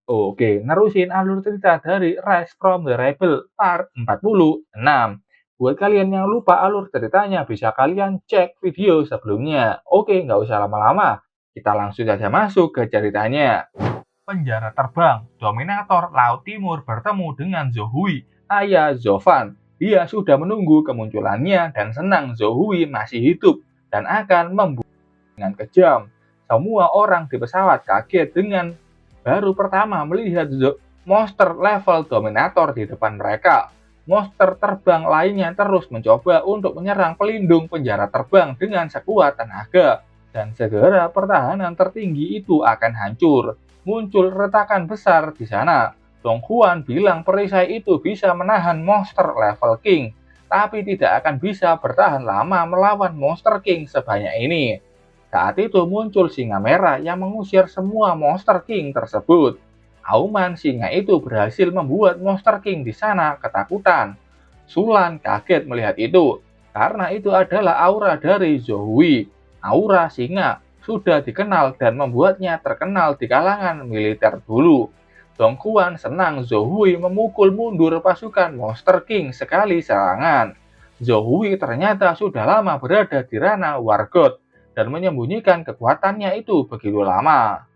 Oke, nerusin alur cerita dari Rise from the Rebel part 46. Buat kalian yang lupa alur ceritanya, bisa kalian cek video sebelumnya. Oke, nggak usah lama-lama. Kita langsung saja masuk ke ceritanya. Penjara terbang, Dominator Laut Timur bertemu dengan Zohui, ayah Zovan. Dia sudah menunggu kemunculannya dan senang Zohui masih hidup dan akan membunuh dengan kejam. Semua orang di pesawat kaget dengan baru pertama melihat monster level Dominator di depan mereka. Monster terbang lainnya terus mencoba untuk menyerang pelindung penjara terbang dengan sekuat tenaga. Dan segera pertahanan tertinggi itu akan hancur. Muncul retakan besar di sana. Dong Huan bilang perisai itu bisa menahan monster level King, tapi tidak akan bisa bertahan lama melawan monster King sebanyak ini. Saat itu muncul singa merah yang mengusir semua monster King tersebut. Auman singa itu berhasil membuat monster King di sana ketakutan. Sulan kaget melihat itu, karena itu adalah aura dari Zohui. Aura singa sudah dikenal dan membuatnya terkenal di kalangan militer dulu. Dong Kuan senang Zohui memukul mundur pasukan monster King sekali serangan. Zohui ternyata sudah lama berada di ranah Wargot dan menyembunyikan kekuatannya itu begitu lama.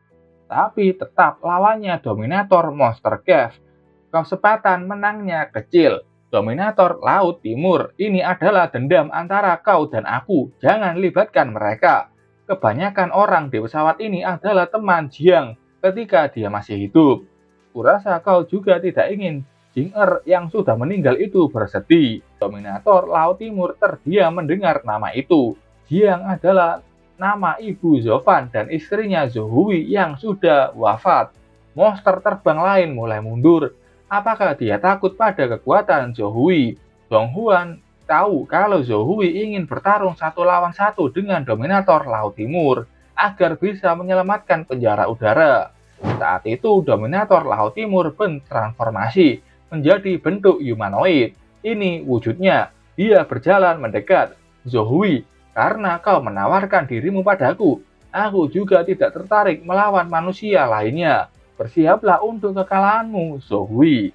Tapi tetap lawannya Dominator Monster Cave. Kesempatan menangnya kecil. Dominator Laut Timur, ini adalah dendam antara kau dan aku. Jangan libatkan mereka. Kebanyakan orang di pesawat ini adalah teman Jiang ketika dia masih hidup. Kurasa kau juga tidak ingin Jing-er yang sudah meninggal itu bersedih. Dominator Laut Timur terdiam mendengar nama itu. Jiang adalah nama ibu Zovan dan istrinya Zohui yang sudah wafat. Monster terbang lain mulai mundur. Apakah dia takut pada kekuatan Zohui? Dong Huan tahu kalau Zohui ingin bertarung satu lawan satu dengan Dominator Laut Timur agar bisa menyelamatkan penjara udara. Saat itu Dominator Laut Timur bertransformasi menjadi bentuk humanoid. Ini wujudnya. Dia berjalan mendekat. Zohui, karena kau menawarkan dirimu padaku, aku juga tidak tertarik melawan manusia lainnya. Bersiaplah untuk kekalahanmu, Zohui.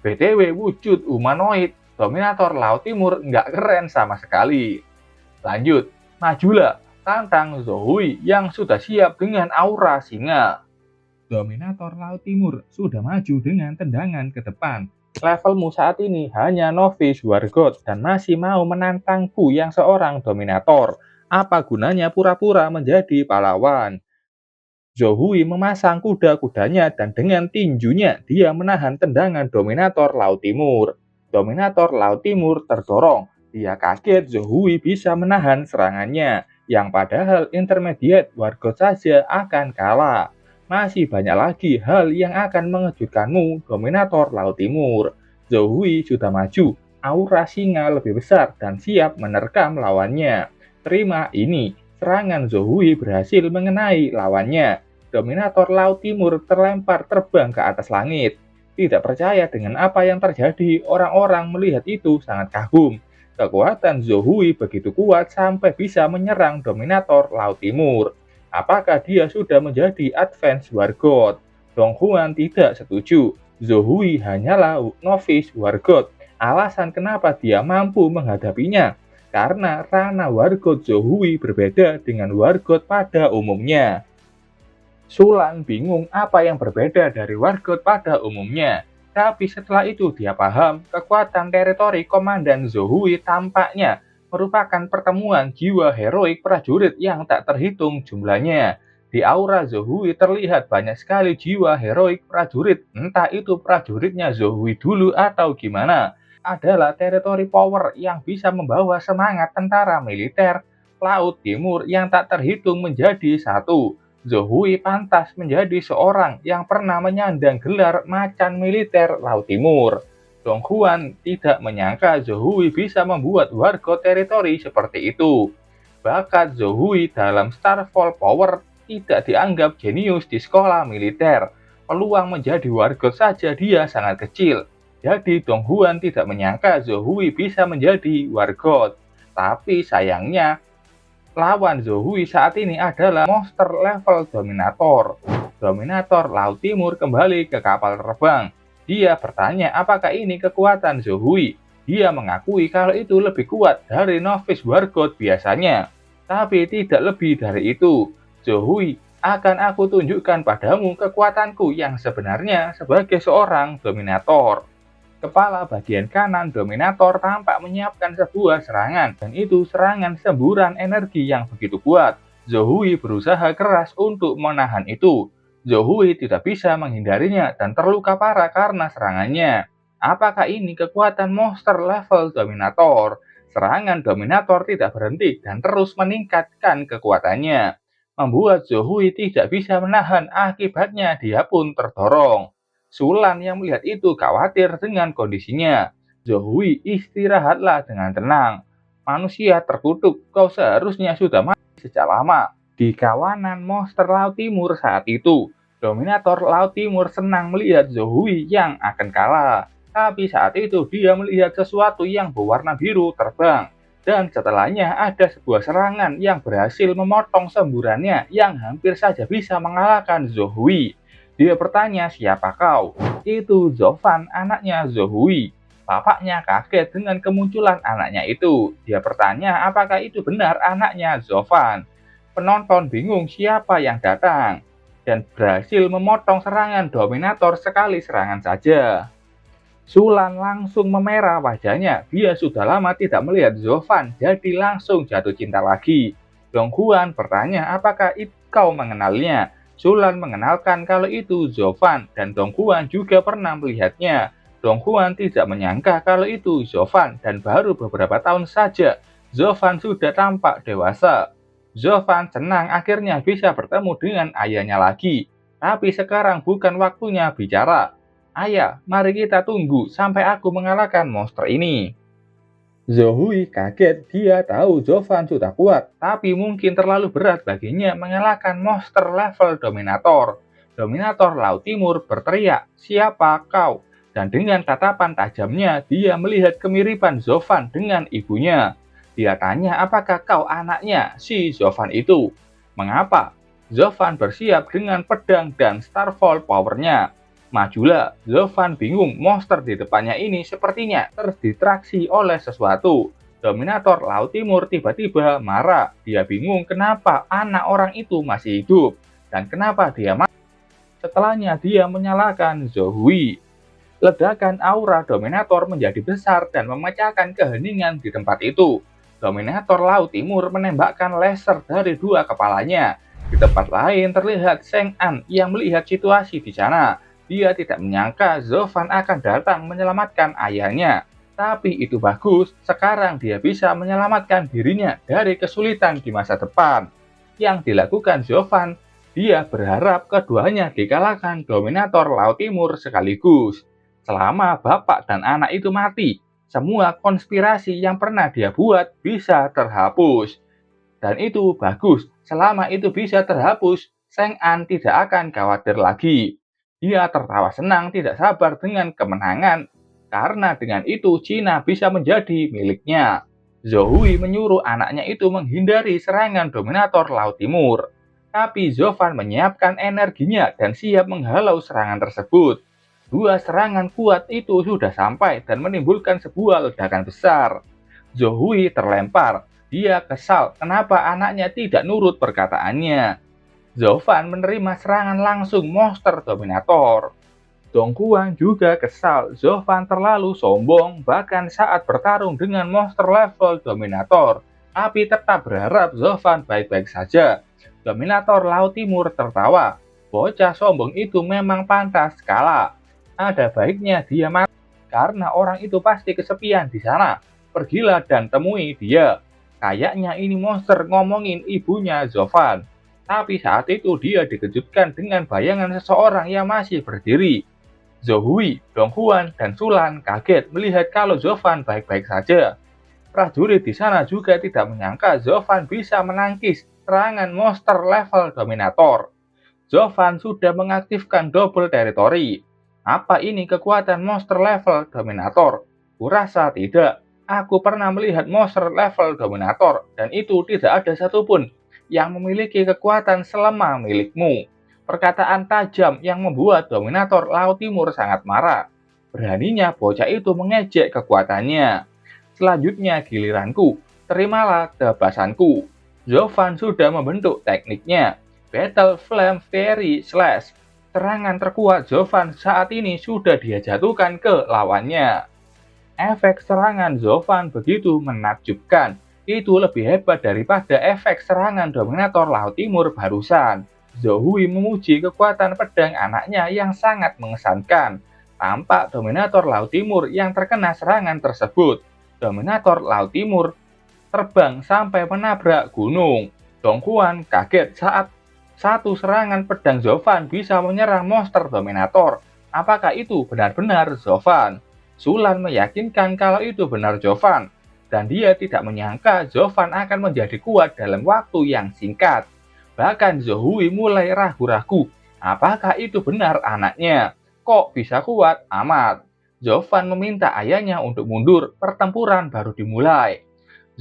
BTW wujud humanoid Dominator Laut Timur nggak keren sama sekali. Lanjut, majulah, tantang Zohui yang sudah siap dengan aura singa. Dominator Laut Timur sudah maju dengan tendangan ke depan. Levelmu saat ini hanya novice Wargot dan masih mau menantangku yang seorang Dominator. Apa gunanya pura-pura menjadi pahlawan? Zohui memasang kuda-kudanya dan dengan tinjunya dia menahan tendangan Dominator Laut Timur. Dominator Laut Timur terdorong. Dia kaget Zohui bisa menahan serangannya, yang padahal intermediate Wargot saja akan kalah. Masih banyak lagi hal yang akan mengejutkanmu, Dominator Laut Timur. Zohui sudah maju, aura singa lebih besar dan siap menerkam lawannya. Terima ini, serangan Zohui berhasil mengenai lawannya. Dominator Laut Timur terlempar terbang ke atas langit. Tidak percaya dengan apa yang terjadi, orang-orang melihat itu sangat kagum. Kekuatan Zohui begitu kuat sampai bisa menyerang Dominator Laut Timur. Apakah dia sudah menjadi advance Wargot? Dong Huan tidak setuju. Zohui hanyalah novice Wargot. Alasan kenapa dia mampu menghadapinya? Karena ranah Wargot Zohui berbeda dengan Wargot pada umumnya. Sulan bingung apa yang berbeda dari Wargot pada umumnya. Tapi setelah itu dia paham kekuatan teritori Komandan Zohui tampaknya merupakan pertemuan jiwa heroik prajurit yang tak terhitung jumlahnya. Di aura Zohui terlihat banyak sekali jiwa heroik prajurit, entah itu prajuritnya Zohui dulu atau gimana. Adalah teritori power yang bisa membawa semangat tentara militer Laut Timur yang tak terhitung menjadi satu. Zohui pantas menjadi seorang yang pernah menyandang gelar macan militer Laut Timur. Dong Huan tidak menyangka Zohui bisa membuat Wargot teritori seperti itu. Bakat Zohui dalam Starfall Power tidak dianggap jenius di sekolah militer. Peluang menjadi Wargot saja dia sangat kecil. Jadi Dong Huan tidak menyangka Zohui bisa menjadi Wargot. Tapi sayangnya, Lawan Zohui saat ini adalah monster level Dominator. Dominator Laut Timur kembali ke kapal terbang. Dia bertanya apakah ini kekuatan Zohui. Dia mengakui kalau itu lebih kuat dari Novice Wargod biasanya. Tapi tidak lebih dari itu. Zohui, akan aku tunjukkan padamu kekuatanku yang sebenarnya sebagai seorang Dominator. Kepala bagian kanan Dominator tampak menyiapkan sebuah serangan, dan itu serangan semburan energi yang begitu kuat. Zohui berusaha keras untuk menahan itu. Zohui tidak bisa menghindarinya dan terluka parah karena serangannya. Apakah ini kekuatan monster level Dominator? Serangan Dominator tidak berhenti dan terus meningkatkan kekuatannya, membuat Zohui tidak bisa menahan, akibatnya dia pun terdorong. Sulan yang melihat itu khawatir dengan kondisinya. Zohui, istirahatlah dengan tenang. Manusia terkutuk, kau seharusnya sudah mati sejak lama. Di kawanan monster Laut Timur saat itu, Dominator Laut Timur senang melihat Zohui yang akan kalah. Tapi saat itu dia melihat sesuatu yang berwarna biru terbang. Dan setelahnya ada sebuah serangan yang berhasil memotong semburannya yang hampir saja bisa mengalahkan Zohui. Dia bertanya, siapa kau? Itu Zovan, anaknya Zohui. Bapaknya kaget dengan kemunculan anaknya itu. Dia bertanya, apakah itu benar anaknya Zovan? Penonton bingung siapa yang datang, dan berhasil memotong serangan Dominator sekali serangan saja. Sulan langsung memerah wajahnya. Dia sudah lama tidak melihat Zovan, jadi langsung jatuh cinta lagi. Donghuan bertanya, apakah kau mengenalnya? Sulan mengenalkan kalau itu Zovan, dan Donghuan juga pernah melihatnya. Donghuan tidak menyangka kalau itu Zovan, dan baru beberapa tahun saja Zovan sudah tampak dewasa. Zovan senang akhirnya bisa bertemu dengan ayahnya lagi. Tapi sekarang bukan waktunya bicara. Ayah, mari kita tunggu sampai aku mengalahkan monster ini. Zohui kaget, dia tahu Zovan sudah kuat, tapi mungkin terlalu berat baginya mengalahkan monster level Dominator. Dominator Laut Timur berteriak, siapa kau? Dan dengan tatapan tajamnya, dia melihat kemiripan Zovan dengan ibunya. Dia tanya, apakah kau anaknya si Zovan itu? Mengapa? Zovan bersiap dengan pedang dan Starfall powernya. Majulah, Zovan bingung monster di depannya ini sepertinya terdistraksi oleh sesuatu. Dominator Laut Timur tiba-tiba marah. Dia bingung kenapa anak orang itu masih hidup dan kenapa dia mati. Setelahnya dia menyalakan Zohui. Ledakan aura Dominator menjadi besar dan memecahkan keheningan di tempat itu. Dominator Laut Timur menembakkan laser dari dua kepalanya. Di tempat lain terlihat Seng An yang melihat situasi di sana. Dia tidak menyangka Zovan akan datang menyelamatkan ayahnya. Tapi itu bagus, sekarang dia bisa menyelamatkan dirinya dari kesulitan di masa depan. Yang dilakukan Zovan, dia berharap keduanya dikalahkan Dominator Laut Timur sekaligus. Selama bapak dan anak itu mati, semua konspirasi yang pernah dia buat bisa terhapus. Dan itu bagus, selama itu bisa terhapus, Seng An tidak akan khawatir lagi. Dia tertawa senang tidak sabar dengan kemenangan, karena dengan itu Cina bisa menjadi miliknya. Zohui menyuruh anaknya itu menghindari serangan Dominator Laut Timur. Tapi Zovan menyiapkan energinya dan siap menghalau serangan tersebut. Dua serangan kuat itu sudah sampai dan menimbulkan sebuah ledakan besar. Zohui terlempar. Dia kesal kenapa anaknya tidak nurut perkataannya. Zovan menerima serangan langsung monster Dominator. Dongguan juga kesal, Zovan terlalu sombong bahkan saat bertarung dengan monster level Dominator. Tapi tetap berharap Zovan baik-baik saja. Dominator Laut Timur tertawa. Bocah sombong itu memang pantas kalah. Ada baiknya dia mati, karena orang itu pasti kesepian di sana. Pergilah dan temui dia. Kayaknya ini monster ngomongin ibunya Zovan. Tapi saat itu dia dikejutkan dengan bayangan seseorang yang masih berdiri. Zohui, Donghuan, dan Sulan kaget melihat kalau Zovan baik-baik saja. Prajurit di sana juga tidak menyangka Zovan bisa menangkis serangan monster level Dominator. Zovan sudah mengaktifkan double territory. Apa ini kekuatan monster level Dominator? Kurasa tidak. Aku pernah melihat monster level dominator, dan itu tidak ada satupun yang memiliki kekuatan selemah milikmu. Perkataan tajam yang membuat dominator Laut Timur sangat marah. Beraninya bocah itu mengejek kekuatannya. Selanjutnya giliranku, terimalah tebasanku. Zovan sudah membentuk tekniknya. Battle Flame Fairy Slash. Serangan terkuat Zovan saat ini sudah dia jatuhkan ke lawannya. Efek serangan Zovan begitu menakjubkan. Itu lebih hebat daripada efek serangan Dominator Laut Timur barusan. Zohui memuji kekuatan pedang anaknya yang sangat mengesankan. Tampak Dominator Laut Timur yang terkena serangan tersebut. Dominator Laut Timur terbang sampai menabrak gunung. Dongkuan kaget saat satu serangan pedang Zovan bisa menyerang monster Dominator. Apakah itu benar-benar Zovan? Sulan meyakinkan kalau itu benar Zovan, dan dia tidak menyangka Zovan akan menjadi kuat dalam waktu yang singkat. Bahkan Zohui mulai ragu-ragu, apakah itu benar anaknya? Kok bisa kuat amat? Zovan meminta ayahnya untuk mundur, pertempuran baru dimulai.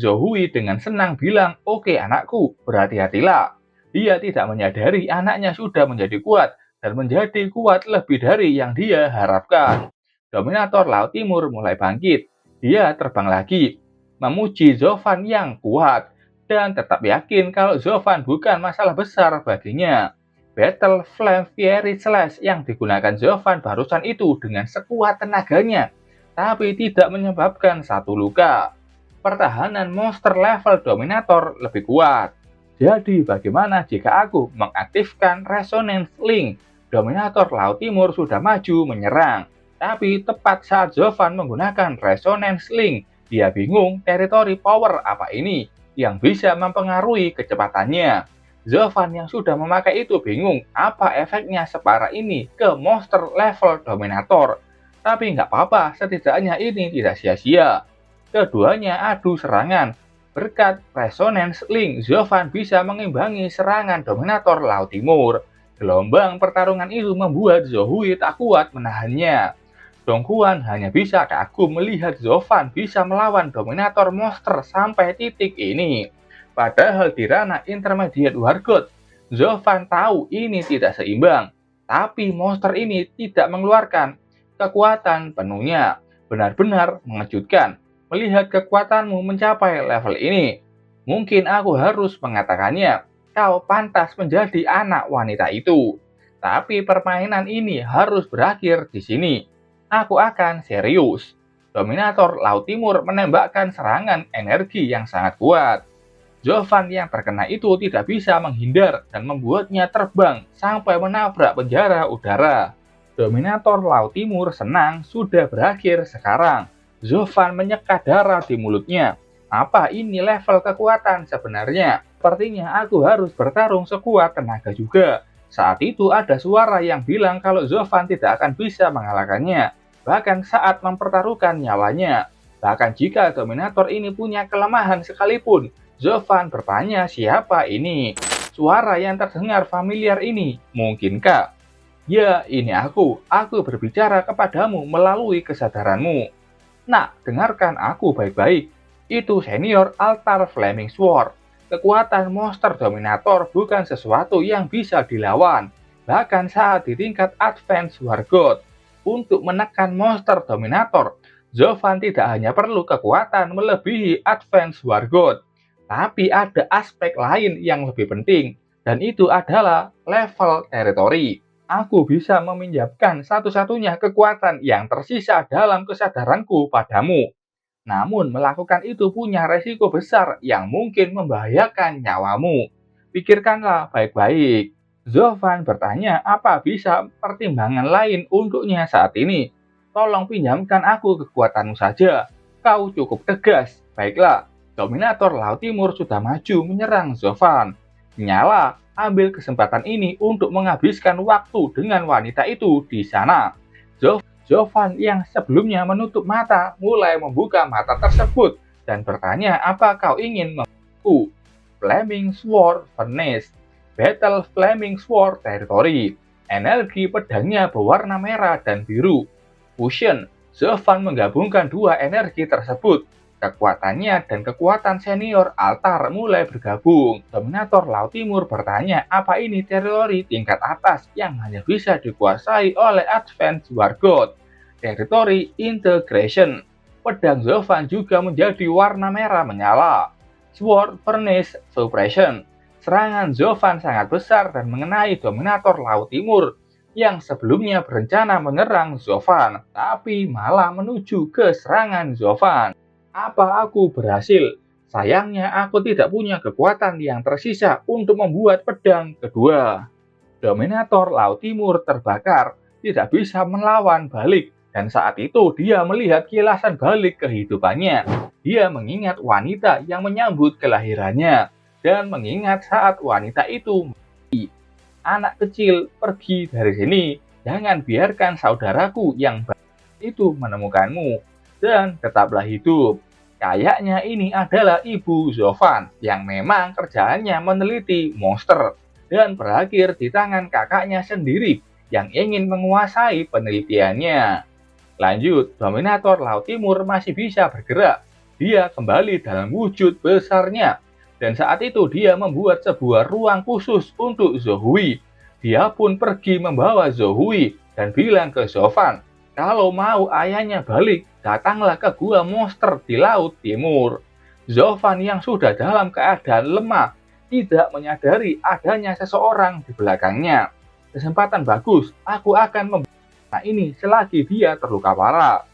Zohui dengan senang bilang, "Oke anakku, berhati-hatilah." Dia tidak menyadari anaknya sudah menjadi kuat, dan menjadi kuat lebih dari yang dia harapkan. Dominator Laut Timur mulai bangkit. Dia terbang lagi, memuji Zovan yang kuat, dan tetap yakin kalau Zovan bukan masalah besar baginya. Battle Flame Fairy Slash yang digunakan Zovan barusan itu dengan sekuat tenaganya, tapi tidak menyebabkan satu luka. Pertahanan monster level Dominator lebih kuat. Jadi bagaimana jika aku mengaktifkan Resonance Link? Dominator Laut Timur sudah maju menyerang. Tapi tepat saat Zovan menggunakan Resonance Link, dia bingung teritori power apa ini yang bisa mempengaruhi kecepatannya. Zovan yang sudah memakai itu bingung apa efeknya separah ini ke monster level Dominator. Tapi nggak apa-apa, setidaknya ini tidak sia-sia. Keduanya adu serangan. Berkat Resonance Link, Zovan bisa mengimbangi serangan Dominator Laut Timur. Gelombang pertarungan itu membuat Zohui tak kuat menahannya. Dongkuan hanya bisa kagum melihat Zovan bisa melawan Dominator monster sampai titik ini. Padahal di ranah Intermediate War God, Zovan tahu ini tidak seimbang. Tapi monster ini tidak mengeluarkan kekuatan penuhnya. Benar-benar mengejutkan melihat kekuatanmu mencapai level ini. Mungkin aku harus mengatakannya, kau pantas menjadi anak wanita itu. Tapi permainan ini harus berakhir di sini. Aku akan serius. Dominator Laut Timur menembakkan serangan energi yang sangat kuat. Zovan yang terkena itu tidak bisa menghindar dan membuatnya terbang sampai menabrak penjara udara. Dominator Laut Timur senang sudah berakhir sekarang. Zovan menyeka darah di mulutnya. Apa ini level kekuatan sebenarnya? Sepertinya aku harus bertarung sekuat tenaga juga. Saat itu ada suara yang bilang kalau Zovan tidak akan bisa mengalahkannya. Bahkan saat mempertaruhkan nyawanya. Bahkan jika Dominator ini punya kelemahan sekalipun, Zovan bertanya siapa ini. Suara yang terdengar familiar ini, mungkinkah? Ya, ini aku berbicara kepadamu melalui kesadaranmu. Nah, dengarkan aku baik-baik. Itu senior Altar Flaming Sword. Kekuatan monster Dominator bukan sesuatu yang bisa dilawan. Bahkan saat di tingkat Advanced War God. Untuk menekan monster Dominator, Zovan tidak hanya perlu kekuatan melebihi Advanced War God, tapi ada aspek lain yang lebih penting, dan itu adalah level teritori. Aku bisa meminjamkan satu-satunya kekuatan yang tersisa dalam kesadaranku padamu. Namun melakukan itu punya resiko besar yang mungkin membahayakan nyawamu. Pikirkanlah baik-baik. Zovan bertanya apa bisa pertimbangan lain untuknya saat ini. Tolong pinjamkan aku kekuatanmu saja. Kau cukup tegas. Baiklah, Dominator Laut Timur sudah maju menyerang Zovan. Nyala, ambil kesempatan ini untuk menghabiskan waktu dengan wanita itu di sana. Zovan yang sebelumnya menutup mata mulai membuka mata tersebut dan bertanya apa kau ingin membantu. Flaming Sword Furnace. Battle Flaming Sword Territory. Energi pedangnya berwarna merah dan biru. Fusion. Zovan menggabungkan dua energi tersebut. Kekuatannya dan kekuatan senior Altar mulai bergabung. Dominator Laut Timur bertanya apa ini teritori tingkat atas yang hanya bisa dikuasai oleh Advanced War God. Teritori Integration. Pedang Zovan juga menjadi warna merah menyala. Sword Furnace Suppression. Serangan Zovan sangat besar dan mengenai Dominator Laut Timur yang sebelumnya berencana menyerang Zovan, tapi malah menuju ke serangan Zovan. Apa aku berhasil? Sayangnya aku tidak punya kekuatan yang tersisa untuk membuat pedang kedua. Dominator Laut Timur terbakar, tidak bisa melawan balik, dan saat itu dia melihat kilasan balik kehidupannya. Dia mengingat wanita yang menyambut kelahirannya, dan mengingat saat wanita itu mati. Anak kecil, pergi dari sini. Jangan biarkan saudaraku yang itu menemukanmu, dan tetaplah hidup. Kayaknya ini adalah ibu Zovan yang memang kerjaannya meneliti monster dan berakhir di tangan kakaknya sendiri yang ingin menguasai penelitiannya. Lanjut, Dominator Laut Timur masih bisa bergerak. Dia kembali dalam wujud besarnya, dan saat itu dia membuat sebuah ruang khusus untuk Zohui. Dia pun pergi membawa Zohui dan bilang ke Zovan, kalau mau ayahnya balik, datanglah ke gua monster di Laut Timur. Zovan yang sudah dalam keadaan lemah, tidak menyadari adanya seseorang di belakangnya. Kesempatan bagus, aku akan membuka ini selagi dia terluka parah.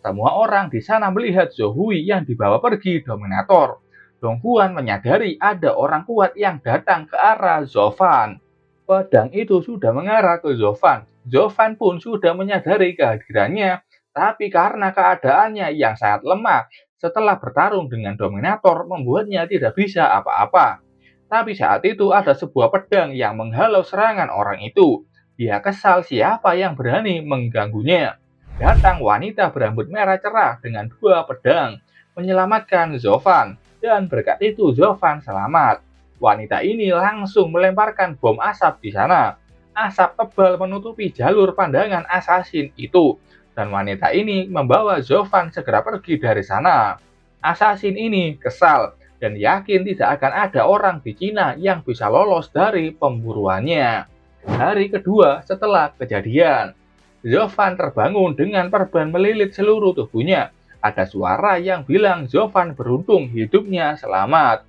Semua orang di sana melihat Zohui yang dibawa pergi Dominator. Dongguan menyadari ada orang kuat yang datang ke arah Zovan. Pedang itu sudah mengarah ke Zovan. Zovan pun sudah menyadari kehadirannya, tapi karena keadaannya yang sangat lemah setelah bertarung dengan Dominator membuatnya tidak bisa apa-apa. Tapi saat itu ada sebuah pedang yang menghalau serangan orang itu. Dia kesal siapa yang berani mengganggunya. Datang wanita berambut merah cerah dengan dua pedang, menyelamatkan Zovan, dan berkat itu Zovan selamat. Wanita ini langsung melemparkan bom asap di sana. Asap tebal menutupi jalur pandangan assassin itu, dan wanita ini membawa Zovan segera pergi dari sana. Assassin ini kesal dan yakin tidak akan ada orang di Cina yang bisa lolos dari pemburuannya. Hari kedua setelah kejadian, Zovan terbangun dengan perban melilit seluruh tubuhnya. Ada suara yang bilang Zovan beruntung hidupnya selamat.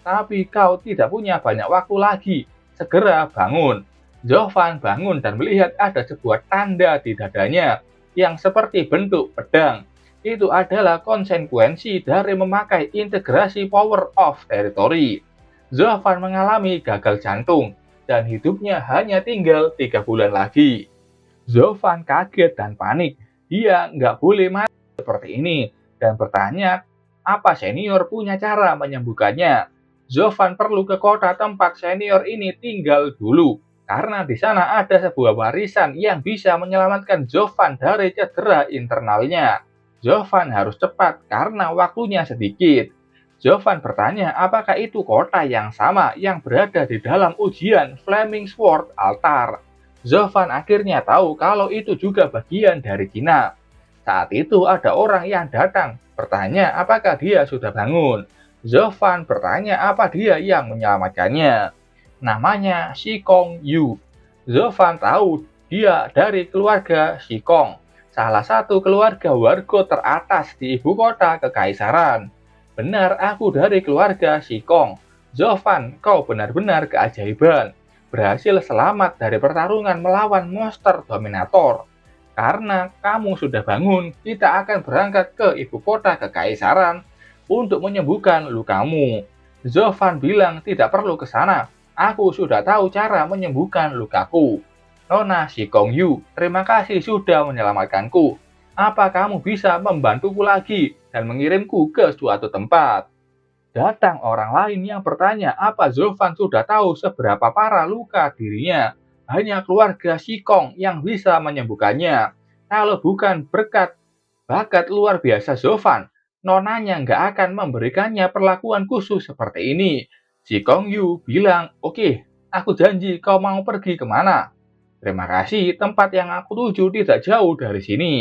Tapi kau tidak punya banyak waktu lagi, segera bangun. Zovan bangun dan melihat ada sebuah tanda di dadanya yang seperti bentuk pedang. Itu adalah konsekuensi dari memakai integrasi power of territory. Zovan mengalami gagal jantung dan hidupnya hanya tinggal 3 bulan lagi. Zovan kaget dan panik. Dia nggak boleh mati seperti ini dan bertanya apa senior punya cara menyembuhkannya. Zovan perlu ke kota tempat senior ini tinggal dulu, karena di sana ada sebuah warisan yang bisa menyelamatkan Zovan dari cedera internalnya. Zovan harus cepat karena waktunya sedikit. Zovan bertanya apakah itu kota yang sama yang berada di dalam ujian Flaming Sword Altar. Zovan akhirnya tahu kalau itu juga bagian dari Cina. Saat itu ada orang yang datang, bertanya apakah dia sudah bangun. Zovan bertanya apa dia yang menyelamatkannya. Namanya Shikong Yu. Zovan tahu dia dari keluarga Shikong, salah satu keluarga warga teratas di ibu kota kekaisaran. Benar, aku dari keluarga Shikong. Zovan, kau benar-benar keajaiban. Berhasil selamat dari pertarungan melawan monster Dominator. Karena kamu sudah bangun, kita akan berangkat ke ibu kota kekaisaran untuk menyembuhkan lukamu. Zovan bilang tidak perlu ke sana. Aku sudah tahu cara menyembuhkan lukaku. Nona Shikong Yu, terima kasih sudah menyelamatkanku. Apa kamu bisa membantuku lagi dan mengirimku ke suatu tempat? Datang orang lain yang bertanya apa Zovan sudah tahu seberapa parah luka dirinya. Hanya keluarga Shikong yang bisa menyembuhkannya. Kalau bukan berkat bakat luar biasa Zovan, nonanya nggak akan memberikannya perlakuan khusus seperti ini. Shikong Yu bilang, oke, aku janji kau mau pergi kemana? Terima kasih, tempat yang aku tuju tidak jauh dari sini.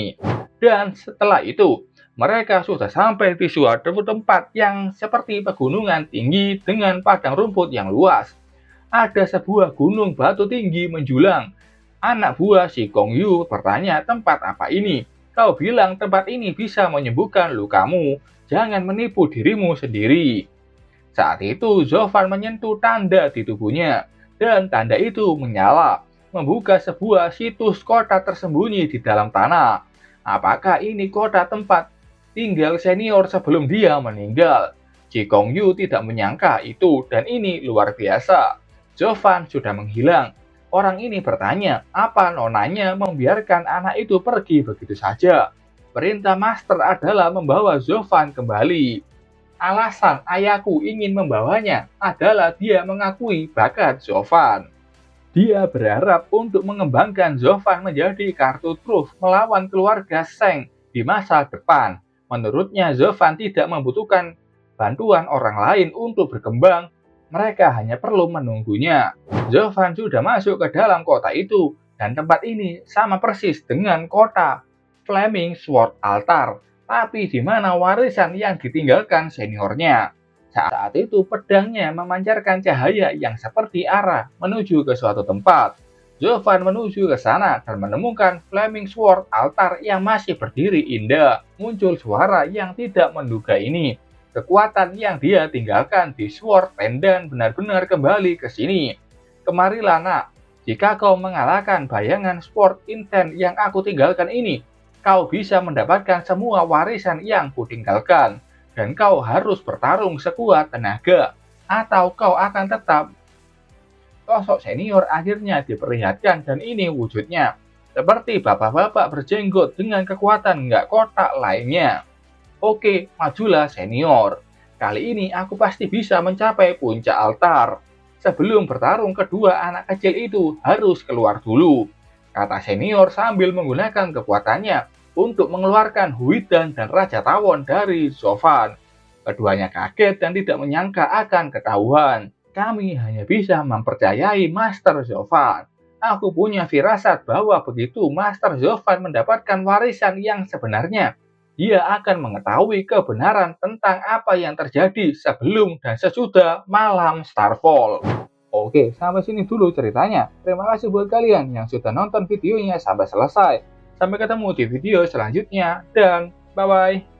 Dan setelah itu, Mereka sudah sampai di suatu tempat yang seperti pegunungan tinggi dengan padang rumput yang luas. Ada sebuah gunung batu tinggi menjulang. Anak buah si Kong Yu bertanya, tempat apa ini? Kau bilang tempat ini bisa menyembuhkan lukamu. Jangan menipu dirimu sendiri. Saat itu Zovan menyentuh tanda di tubuhnya, dan tanda itu menyala, membuka sebuah situs kota tersembunyi di dalam tanah. Apakah ini kota tempat tinggal senior sebelum dia meninggal? Ji Kong Yu tidak menyangka itu, dan ini luar biasa. Zovan sudah menghilang. Orang ini bertanya, apa nonanya membiarkan anak itu pergi begitu saja? Perintah master adalah membawa Zovan kembali. Alasan ayahku ingin membawanya adalah dia mengakui bakat Zovan. Dia berharap untuk mengembangkan Zovan menjadi kartu truf melawan keluarga Sheng di masa depan. Menurutnya, Zovan tidak membutuhkan bantuan orang lain untuk berkembang. Mereka hanya perlu menunggunya. Zovan sudah masuk ke dalam kota itu, dan tempat ini sama persis dengan kota Flaming Sword Altar, tapi di mana warisan yang ditinggalkan seniornya. Saat itu pedangnya memancarkan cahaya yang seperti arah menuju ke suatu tempat. Zovan menuju ke sana dan menemukan Flaming Sword Altar yang masih berdiri indah. Muncul suara yang tidak menduga ini. Kekuatan yang dia tinggalkan di Sword Pendant benar-benar kembali ke sini. Kemarilah nak, jika kau mengalahkan bayangan Sword Intent yang aku tinggalkan ini, kau bisa mendapatkan semua warisan yang kutinggalkan. Dan kau harus bertarung sekuat tenaga, atau kau akan tetap. Sosok senior akhirnya diperlihatkan, dan ini wujudnya. Seperti bapak-bapak berjenggot dengan kekuatan nggak kotak lainnya. Oke, majulah senior. Kali ini aku pasti bisa mencapai puncak altar. Sebelum bertarung, kedua anak kecil itu harus keluar dulu, kata senior sambil menggunakan kekuatannya untuk mengeluarkan Huidan dan Raja Tawon dari Zovan. Keduanya kaget dan tidak menyangka akan ketahuan. Kami hanya bisa mempercayai Master Zovan. Aku punya firasat bahwa begitu Master Zovan mendapatkan warisan yang sebenarnya, dia akan mengetahui kebenaran tentang apa yang terjadi sebelum dan sesudah malam Starfall. Oke, sampai sini dulu ceritanya. Terima kasih buat kalian yang sudah nonton videonya sampai selesai. Sampai ketemu di video selanjutnya, dan bye-bye.